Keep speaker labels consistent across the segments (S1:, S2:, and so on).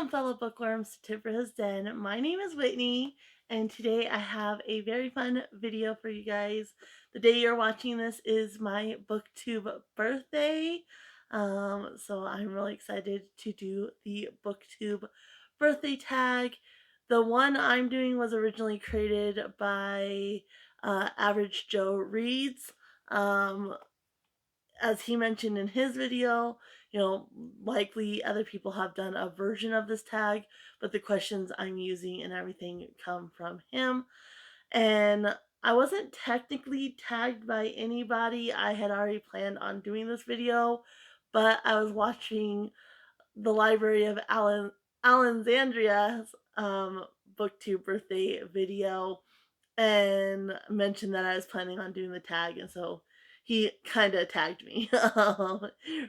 S1: fellow bookworms to Tibra's Den. My name is Whitney, and today I have a very fun video for you guys. The day you're watching this is my BookTube birthday, so I'm really excited to do the BookTube birthday tag. The one I'm doing was originally created by Average Joe Reads. Um, as he mentioned in his video, likely other people have done a version of this tag, but the questions I'm using and everything come from him. And I wasn't technically tagged by anybody. I had already planned on doing this video, but I was watching the library of Alexandria's BookTube birthday video and mentioned that I was planning on doing the tag, and so he kind of tagged me.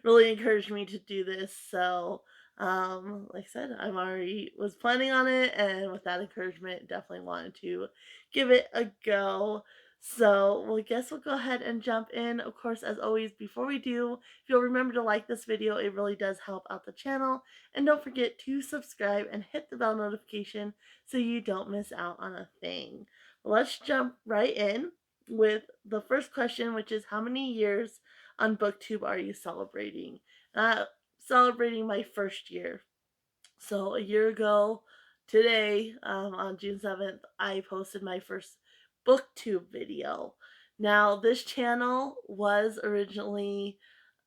S1: Really encouraged me to do this. So, like I said, I'm already was planning on it, and with that encouragement, definitely wanted to give it a go. So, well, I guess we'll go ahead and jump in. Of course, as always, before we do, if you'll remember to like this video, it really does help out the channel. And don't forget to subscribe and hit the bell notification so you don't miss out on a thing. Let's jump right in with the first question, which is how many years on BookTube are you celebrating? Celebrating my first year. So a year ago today, on June 7th, I posted my first BookTube video. Now, this channel was originally,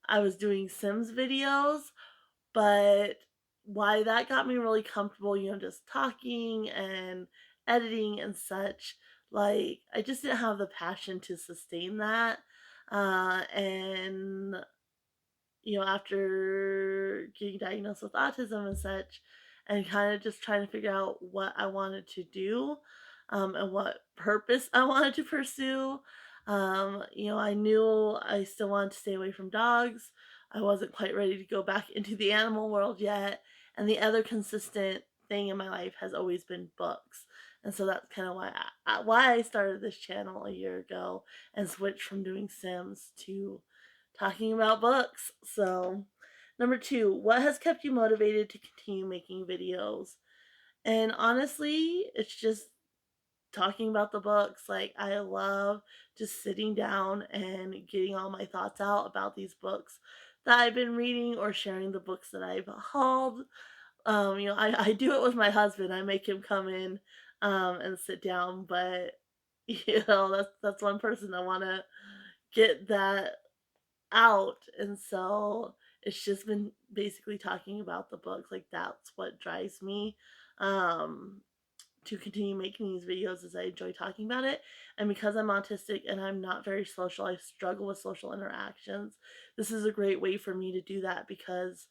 S1: I was doing Sims videos, but why that got me really comfortable, just talking and editing and such, like, I just didn't have the passion to sustain that. And, after getting diagnosed with autism and such, and kind of just trying to figure out what I wanted to do, and what purpose I wanted to pursue. I knew I still wanted to stay away from dogs. I wasn't quite ready to go back into the animal world yet. And the other consistent thing in my life has always been books. And so that's kind of why I started this channel a year ago and switched from doing Sims to talking about books. So, number two, what has kept you motivated to continue making videos? And honestly, it's just talking about the books. Like, I love just sitting down and getting all my thoughts out about these books that I've been reading or sharing the books that I've hauled. I do it with my husband. I make him come in and sit down, but that's one person I want to get that out. And so it's just been basically talking about the books. Like, that's what drives me to continue making these videos, as I enjoy talking about it. And because I'm autistic and I'm not very social, I struggle with social interactions. This is a great way for me to do that because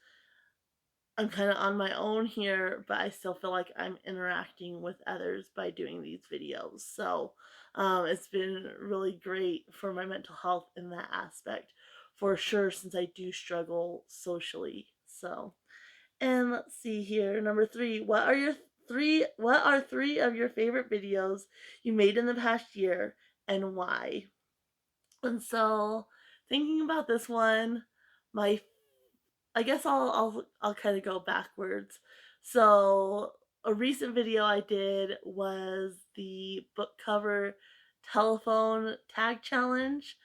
S1: I'm kind of on my own here, but I still feel like I'm interacting with others by doing these videos. So it's been really great for my mental health in that aspect, for sure, since I do struggle socially. So, and let's see here. Number three, what are three of your favorite videos you made in the past year and why? And so, thinking about this one, my I guess I'll kind of go backwards. So a recent video I did was the book cover telephone tag challenge.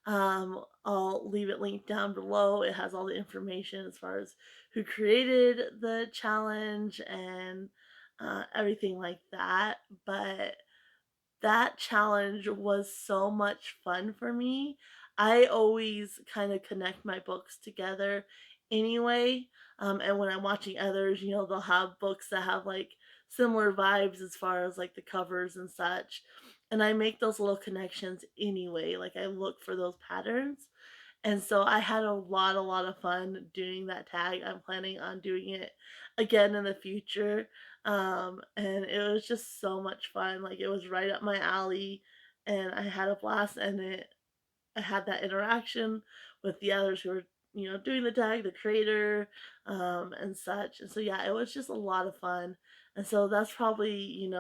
S1: I'll leave it linked down below. It has all the information as far as who created the challenge and everything like that. But that challenge was so much fun for me. I always kind of connect my books together anyway. And when I'm watching others, they'll have books that have like similar vibes as far as like the covers and such. And I make those little connections anyway. Like, I look for those patterns. And so I had a lot of fun doing that tag. I'm planning on doing it again in the future. And it was just so much fun. Like, it was right up my alley, and I had a blast. And I had that interaction with the others who were, doing the tag, the creator, and such. And so, yeah, it was just a lot of fun. And so that's probably,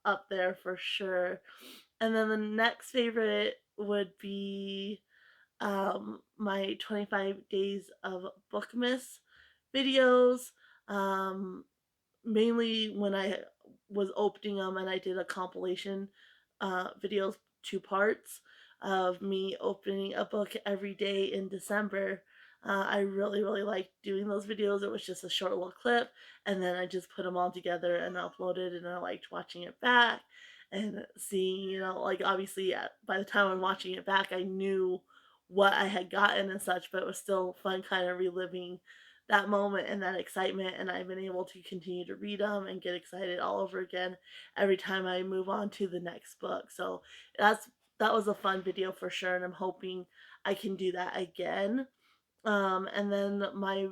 S1: up there for sure. And then the next favorite would be my 25 days of Bookmas videos. Um, mainly when I was opening them and I did a compilation videos, 2 parts of me opening a book every day in December. I really, really liked doing those videos. It was just a short little clip, and then I just put them all together and uploaded, and I liked watching it back and seeing, like obviously by the time I'm watching it back, I knew what I had gotten and such, but it was still fun kind of reliving that moment and that excitement, and I've been able to continue to read them and get excited all over again every time I move on to the next book. So that was a fun video for sure, and I'm hoping I can do that again. And then my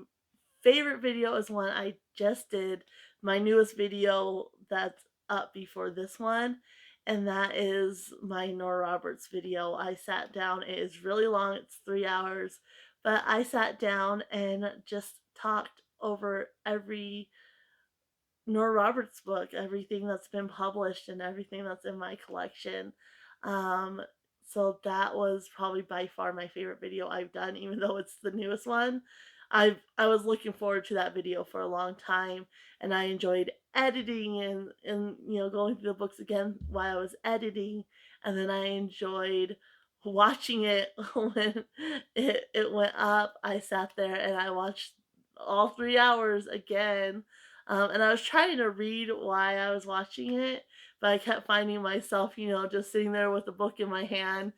S1: favorite video is one I just did, my newest video that's up before this one, and that is my Nora Roberts video. I sat down, it is really long, it's 3 hours, but I sat down and just talked over every Nora Roberts book, everything that's been published and everything that's in my collection. Um, so that was probably by far my favorite video I've done, even though it's the newest one. I was looking forward to that video for a long time, and I enjoyed editing and going through the books again while I was editing, and then I enjoyed watching it when it went up. I sat there and I watched all 3 hours again, and I was trying to read while I was watching it, but I kept finding myself, just sitting there with a book in my hand,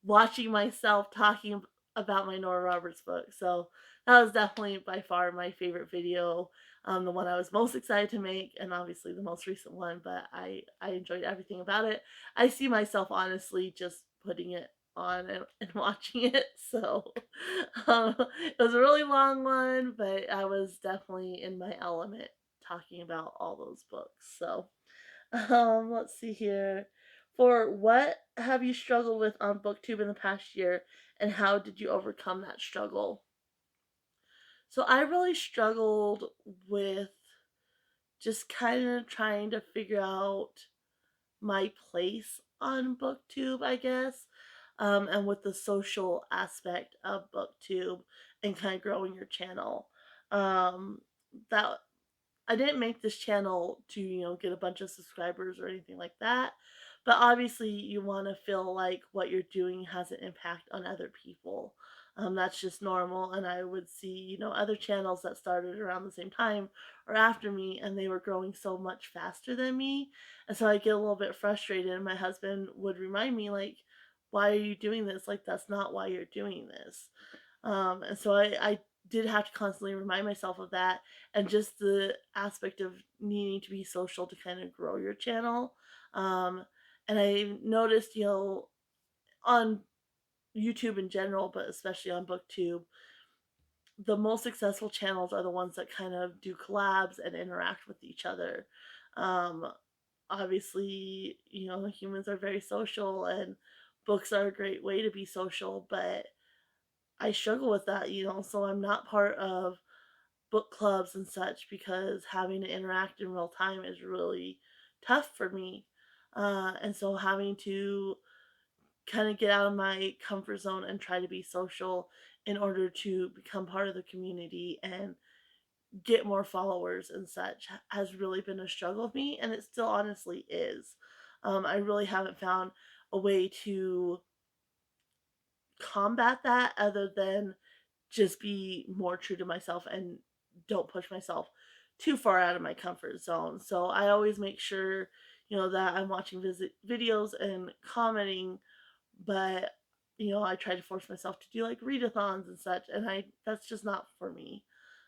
S1: watching myself talking about my Nora Roberts book. So that was definitely by far my favorite video, the one I was most excited to make, and obviously the most recent one. But I enjoyed everything about it. I see myself honestly just putting it on and watching it. So it was a really long one, but I was definitely in my element talking about all those books. So let's see here. For what have you struggled with on BookTube in the past year, and how did you overcome that struggle? So I really struggled with just kind of trying to figure out my place on BookTube, I guess, and with the social aspect of BookTube and kind of growing your channel. Um, that I didn't make this channel to, get a bunch of subscribers or anything like that. But obviously, you want to feel like what you're doing has an impact on other people. That's just normal. And I would see, other channels that started around the same time or after me, and they were growing so much faster than me. And so I get a little bit frustrated. And my husband would remind me, like, why are you doing this? Like, that's not why you're doing this. And so I did have to constantly remind myself of that, and just the aspect of needing to be social to kind of grow your channel. Um, and I noticed, on YouTube in general, but especially on BookTube, the most successful channels are the ones that kind of do collabs and interact with each other. Um, Obviously, humans are very social, and books are a great way to be social, but I struggle with that, so I'm not part of book clubs and such because having to interact in real time is really tough for me. And so having to kind of get out of my comfort zone and try to be social in order to become part of the community and get more followers and such has really been a struggle of me, and it still honestly is. I really haven't found a way to combat that other than just be more true to myself and don't push myself too far out of my comfort zone. So I always make sure, that I'm watching videos and commenting, but I try to force myself to do like readathons and such, and I that's just not for me.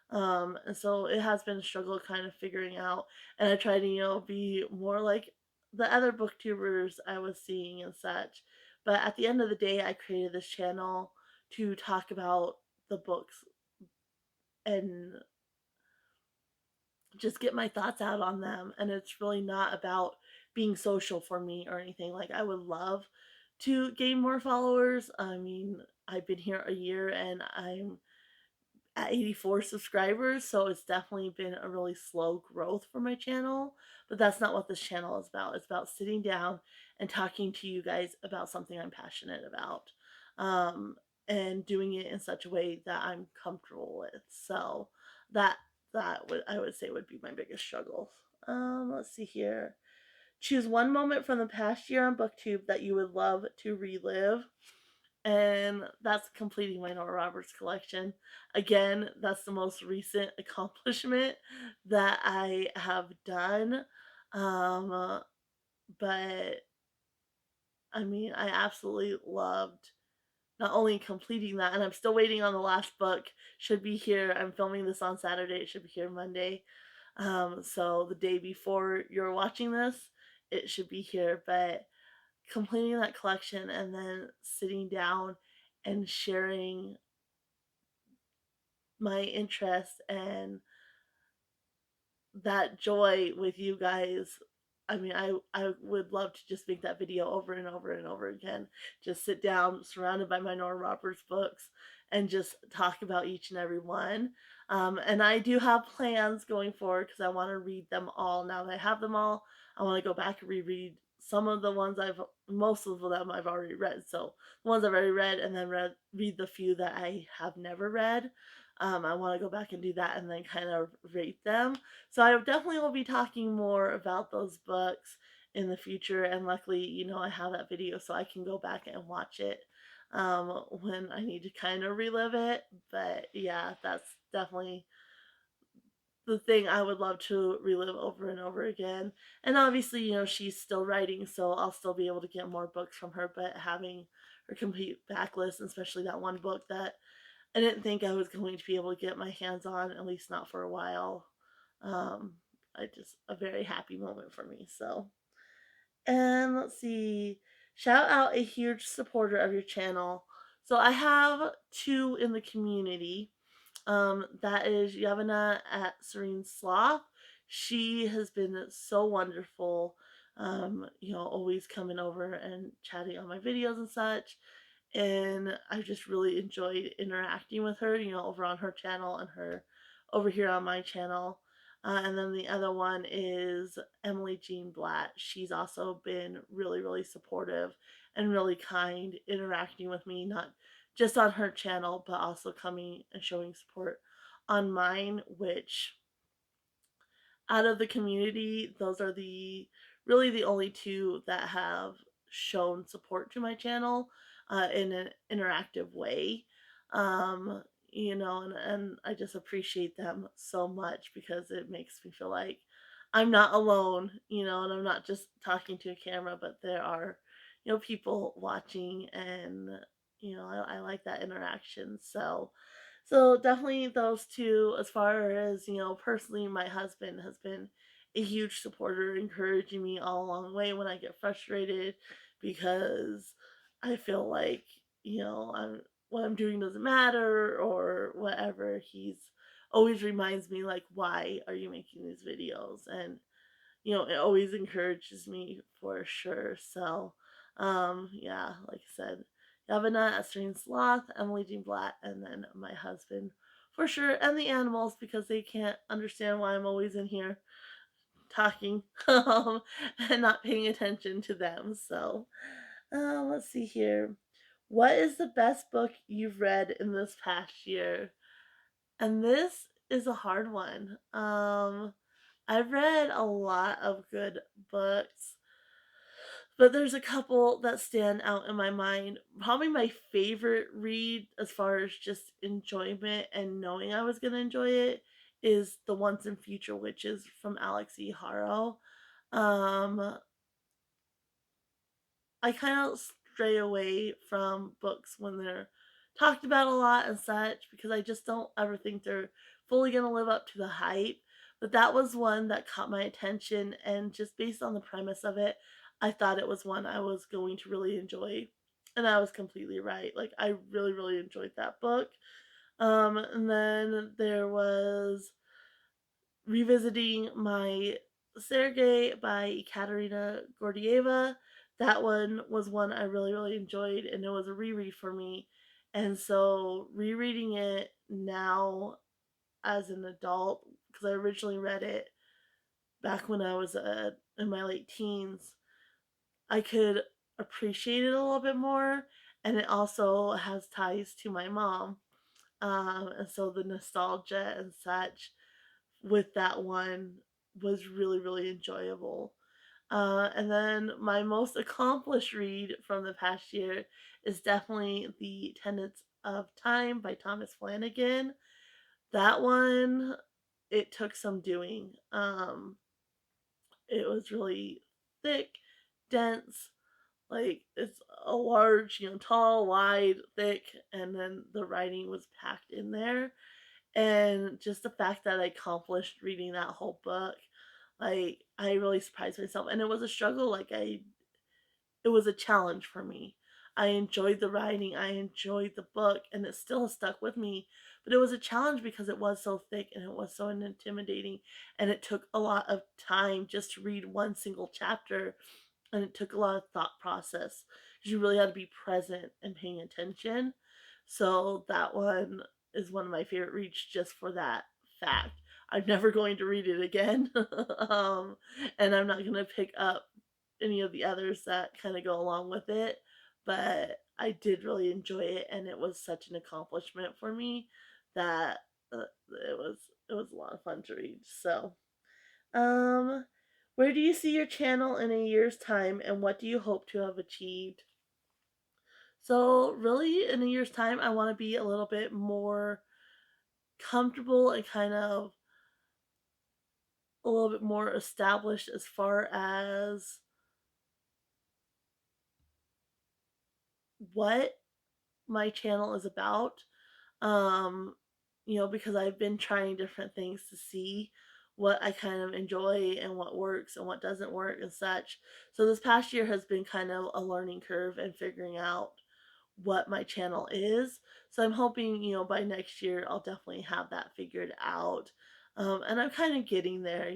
S1: And so it has been a struggle kind of figuring out, and I try to, be more like the other booktubers I was seeing and such. But at the end of the day, I created this channel to talk about the books and just get my thoughts out on them. And it's really not about being social for me or anything. Like, I would love to gain more followers. I mean, I've been here a year and I'm at 84 subscribers, so it's definitely been a really slow growth for my channel, but that's not what this channel is about. It's about sitting down and talking to you guys about something I'm passionate about, and doing it in such a way that I'm comfortable with. So that that would I would say would be my biggest struggle. Let's see here. Choose one moment from the past year on BookTube that you would love to relive. And that's completing my Nora Roberts collection. Again, that's the most recent accomplishment that I have done. Um, but I mean, I absolutely loved not only completing that, and I'm still waiting on the last book. Should be here. I'm filming this on Saturday. It should be here Monday. So the day before you're watching this, it should be here. But completing that collection and then sitting down and sharing my interest and that joy with you guys. I mean, I would love to just make that video over and over and over again. Just sit down, surrounded by my Nora Roberts books, and just talk about each and every one. And I do have plans going forward because I want to read them all. Now that I have them all, I want to go back and reread some of the ones most of them I've already read. So the ones I've already read, and then read the few that I have never read. I want to go back and do that and then kind of rate them. So I definitely will be talking more about those books in the future. And luckily, I have that video so I can go back and watch it when I need to kind of relive it. But yeah, that's definitely the thing I would love to relive over and over again. And obviously, she's still writing, so I'll still be able to get more books from her. But having her complete backlist, especially that one book that I didn't think I was going to be able to get my hands on, at least not for a while. Um, I just a very happy moment for me. So, and let's see, shout out a huge supporter of your channel. So I have two in the community. That is Yavana at Serene Sloth. She has been so wonderful. Always coming over and chatting on my videos and such, and I just really enjoyed interacting with her, over on her channel and her over here on my channel. And then the other one is Emily Jean Blatt. She's also been really, really supportive and really kind, interacting with me, not just on her channel, but also coming and showing support on mine, which out of the community, those are the only two that have shown support to my channel in an interactive way. And I just appreciate them so much because it makes me feel like I'm not alone, and I'm not just talking to a camera, but there are, people watching, and I like that interaction. So definitely those two. As far as, personally, my husband has been a huge supporter, encouraging me all along the way when I get frustrated because I feel like, what I'm doing doesn't matter or whatever. He's always reminds me, like, why are you making these videos? And it always encourages me for sure. So, yeah, like I said, Yavana, Estherine Sloth, Emily Jean Blatt, and then my husband for sure, and the animals because they can't understand why I'm always in here talking and not paying attention to them. So, let's see here. What is the best book you've read in this past year? And this is a hard one. I've read a lot of good books, but there's a couple that stand out in my mind. Probably my favorite read, as far as just enjoyment and knowing I was going to enjoy it, is The Once and Future Witches from Alex E. Harrow. Um, I kind of stray away from books when they're talked about a lot and such because I just don't ever think they're fully going to live up to the hype. But that was one that caught my attention, and just based on the premise of it, I thought it was one I was going to really enjoy. And I was completely right. Like, I really, really enjoyed that book. And then there was Revisiting My Sergei by Ekaterina Gordieva. That one was one I really, really enjoyed, and it was a reread for me. And so rereading it now as an adult, because I originally read it back when I was in my late teens, I could appreciate it a little bit more. And it also has ties to my mom. And so the nostalgia and such with that one was really, really enjoyable. And then my most accomplished read from the past year is definitely The Tenets of Time by Thomas Flanagan. That one, it took some doing. It was really thick, dense, like it's a large, tall, wide, thick, and then the writing was packed in there. And just the fact that I accomplished reading that whole book, like I really surprised myself. And it was a struggle, it was a challenge for me. I enjoyed the writing, I enjoyed the book, and it still stuck with me. But it was a challenge because it was so thick and it was so intimidating, and it took a lot of time just to read one single chapter, and it took a lot of thought process because you really had to be present and paying attention. So that one is one of my favorite reads just for that fact. I'm never going to read it again, and I'm not going to pick up any of the others that kind of go along with it. But I did really enjoy it, and it was such an accomplishment for me that it was a lot of fun to read. So, um, where do you see your channel in a year's time, and what do you hope to have achieved? So, really, in a year's time, I want to be a little bit more comfortable and kind of a little bit more established as far as what my channel is about. Um, because I've been trying different things to see what I kind of enjoy and what works and what doesn't work and such. So this past year has been kind of a learning curve and figuring out what my channel is. So I'm hoping, by next year I'll definitely have that figured out. And I'm kind of getting there.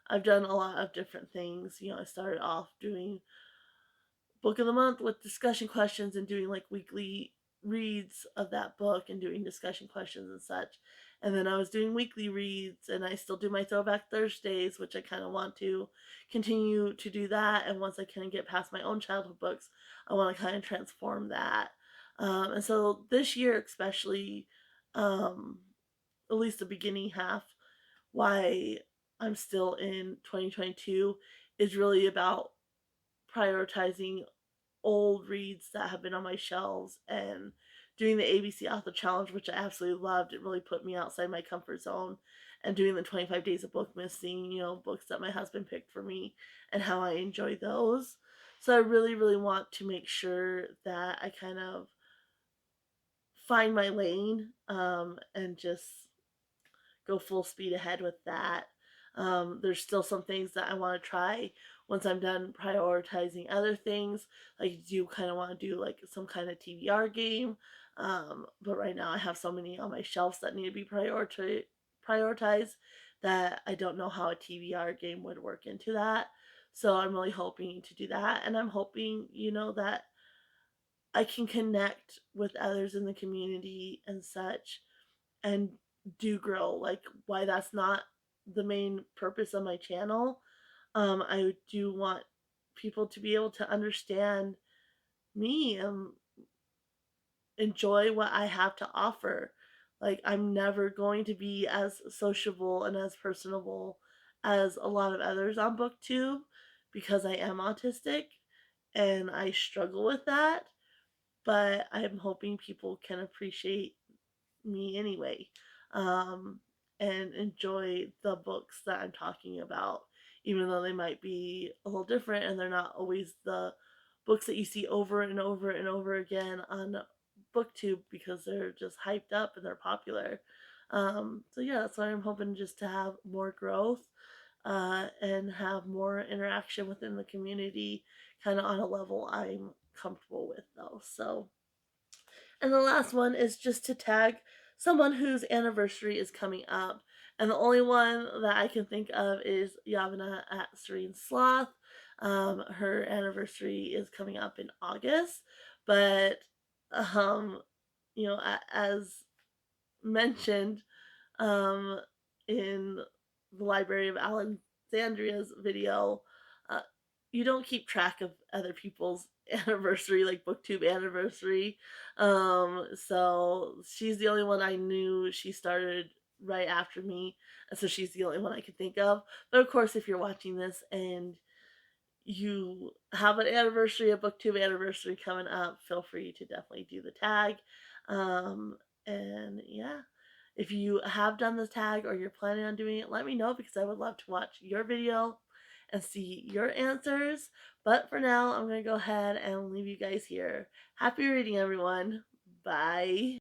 S1: I've done a lot of different things. I started off doing book of the month with discussion questions and doing like weekly reads of that book and doing discussion questions and such. And then I was doing weekly reads, and I still do my throwback Thursdays, which I kind of want to continue to do that. And once I kind of get past my own childhood books, I want to kind of transform that. And so this year, especially, um, at least the beginning half, why I'm still in 2022 is really about prioritizing old reads that have been on my shelves and doing the ABC Author Challenge, which I absolutely loved. It really put me outside my comfort zone. And doing the 25 Days of Book Missing, books that my husband picked for me and how I enjoy those. So I really, really want to make sure that I kind of find my lane, and just go full speed ahead with that. There's still some things that I want to try once I'm done prioritizing other things. Like, do you kind of want to do like some kind of TBR game? But right now I have so many on my shelves that need to be prioritized that I don't know how a TBR game would work into that. So I'm really hoping to do that, and I'm hoping that I can connect with others in the community and such, and do grow. Like, why that's not the main purpose of my channel. I do want people to be able to understand me and enjoy what I have to offer. Like, I'm never going to be as sociable and as personable as a lot of others on BookTube because I am autistic and I struggle with that. But I'm hoping people can appreciate me anyway, um, and enjoy the books that I'm talking about, even though they might be a little different and they're not always the books that you see over and over and over again on BookTube because they're just hyped up and they're popular. So yeah, that's why I'm hoping just to have more growth, and have more interaction within the community, kind of on a level I'm comfortable with, though. So, and the last one is just to tag someone whose anniversary is coming up. And the only one that I can think of is Yavana at Serene Sloth. Her anniversary is coming up in August. But, um, as mentioned, um, in the Library of Alexandria's video, uh, you don't keep track of other people's anniversary, like BookTube anniversary. So she's the only one I knew. She started right after me, and so she's the only one I can think of. But of course, if you're watching this and you have an anniversary, a booktube anniversary coming up, feel free to definitely do the tag. Um, and yeah, if you have done the tag or you're planning on doing it, let me know because I would love to watch your video and see your answers. But for now, I'm going to go ahead and leave you guys here. Happy reading, everyone. Bye.